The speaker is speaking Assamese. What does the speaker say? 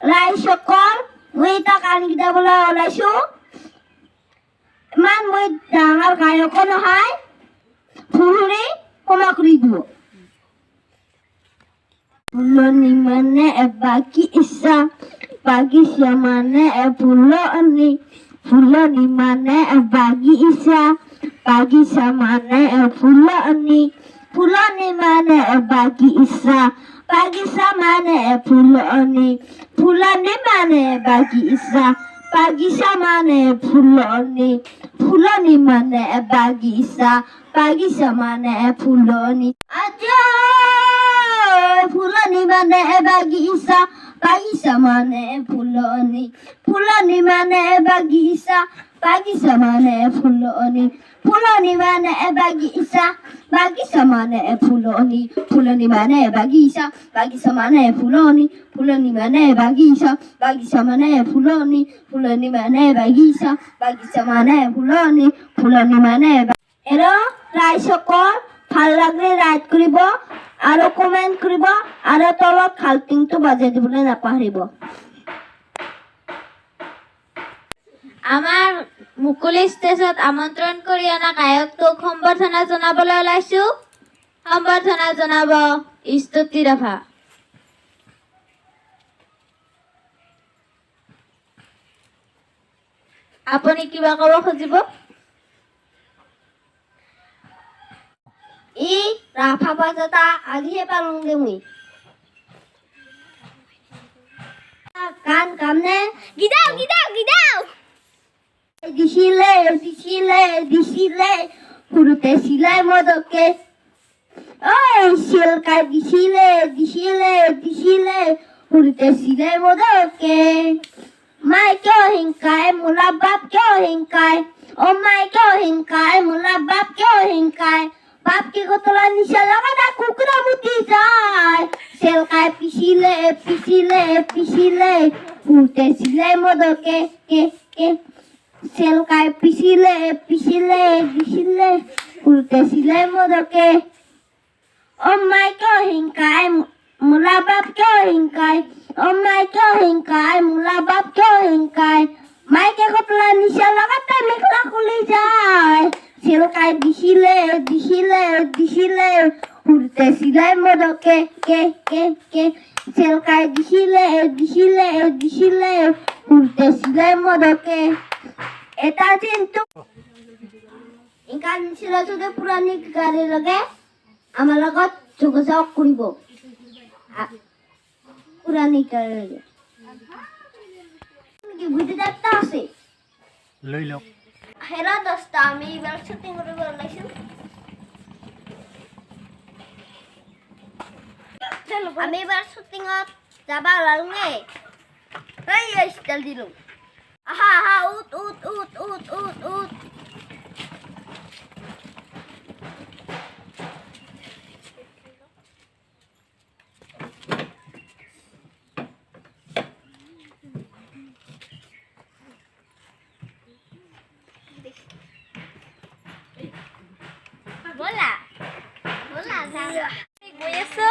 ৰাইজসকল মই এটা গান গাবলৈ ওলাইছো ইমান মই ডাঙৰ গায়কো নহয় ফুলৰে ক্ষমা কৰি দিব ফুলনি মানে বাকী ইচ্ছা বাগিচা মানে ফুলনি ফুলনি মানে বাগিচা বাগিচা মানে ফুলনি ফুলনি মানে বাগিচা বাগিচা মানে ফুলনি ফুলনি মানে বাগিচা বাগিচা মানে ফুলনি ফুলনি মানে বাগিচা বাগিচা মানে ফুলনি আজো ফুলনি মানে বাগিচা বাগিচা মানে ফুলনি ফুলনি মানে বাগিচা বাগিচা মানে ফুলনি ফুলনি মানে বাগিচা বাগিচা মানে ফুলনি ফুলনি মানে বাগিচা বাগিচা মানে ফুলনি ফুলনি মানে বাগিচা বাগিচা মানে ফুলনি ফুলনি মানে বাগিচা বাগিচা মানে ফুলনি ফুলনি মানে এৰো ৰাইজসকল ভাল লাগিলে লাইক কৰিব আৰু কমেন্ট কৰিব আৰু তলত খালটিংটো বাজাই দিবলৈ নাপাহৰিব আমাৰ মুকলি ষ্টেজত আমন্ত্ৰণ কৰি অনা গায়কটোক সম্বৰ্ধনা জনাবলৈ ওলাইছো সম্বৰ্ধনা জনাব স্তুতি ৰাভা আপুনি কিবা ক'ব খুজিব ই ৰাভা বাজাতা আজিহে পালোংগে মই গান গামনে গিদাও গিদাও গিদাও দিছিলে দিছিলে দিছিলে ফুৰুতে চিলাই মদকে ঐ চিলকাই দিছিলে দিছিলে দিছিলে ফুৰুতে চিলাই মদকে মাই কিয় হিংকাই মোলা বাপ কিয় হিংকাই অ মাই কিয় হিংকাই মোলা বাপ কিয় হিংকাই বাপকে কতলা নিচা লগাটা কুকুৰা মুতি যায় চিলকাই পিছিলে পিছিলে পিছিলে ফুৰুতে চিলাই মদকে কে কে চিলকাই পিছিলে পিছিলে দিছিলে ফুৰুতে চিলাই মদকে অ মাই কিয় হিংকাই মোলা বাপ কিয় হিংকাই অ মাই কিয় হিংকাই মোলা বাপ কিয় হিংকাই মাইকে কতলা নিচা লগাতে মেখেলা খুলি যায় চিলকাই দিছিলে দিছিলে দিছিলে ফুৰুতে চিলাই মদকে কে কে কে চিলকাই দিছিলে দিছিলে দিছিলে ফুৰুতে চিলাই মদকে এটা কিন্তু ইনকান নিচিনা যদি পুৰণি গাড়ীৰ লগে আমাৰ লগত যোগাযোগ কৰিব পুৰণি গাড়ীৰ লগে ভিডিঅ' এটা আছে লৈ লওক হেৰা দহটা আমি এইবাৰ শ্বুটিং কৰিব ওলাইছোঁ আমি এইবাৰ শ্বুটিঙত যাব ওলালোঙে এই ষ্টাইল দিলোঁ আহা আহা উঠ উঠ উঠ উঠ উঠ উঠ ব'লা ব'লা গৈ আছো